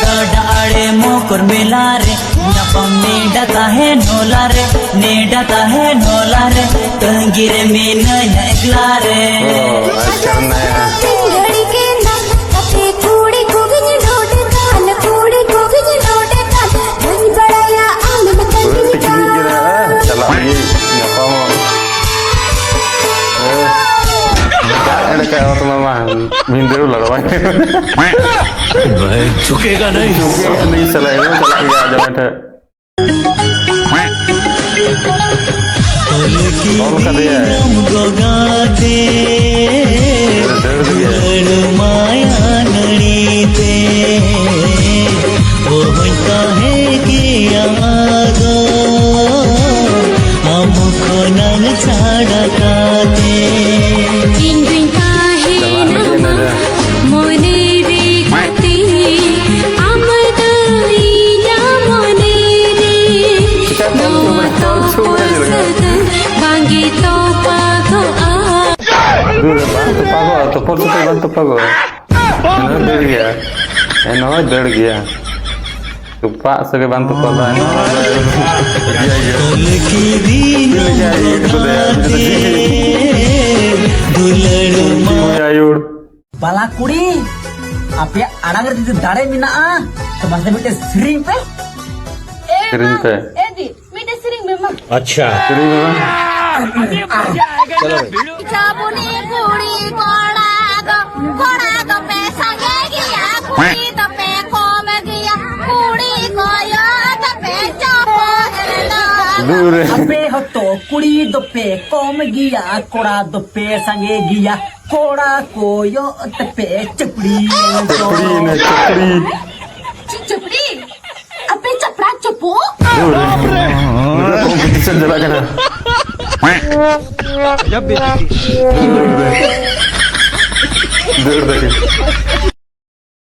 गडाड़े मोकर मिला रे नपम नेडता है नोला रे नेडता है नोला रे तंगिर में नगला रे भिंदे लगा झुकेगा नहीं नहीं चला बैठे माया नड़ीते ओ कहे कि आगो हमको नन छाड़ा काते तो por supuesto cuánto pago no डर गया तो पास के बंद कर रहा है बाला कुड़ी आपे आड़ागर दी दाड़े मिना तो मसे मिटे स्ट्रिंग पे एदी मिटे स्ट्रिंग में मत अच्छा चलो चाबुनी कुड़ी कोड़ा दो पैसा गया कुड़ी तो पे कम गया कुड़ी को या तो पे चापो दूर अबे हो तो कुड़ी दो पे कम गया कोड़ा दो पे संगे गया कोड़ा को यो तो पे चपड़ी चपड़ी अबे चपड़ा चपो कंपटीशन चला करना दूर देखिए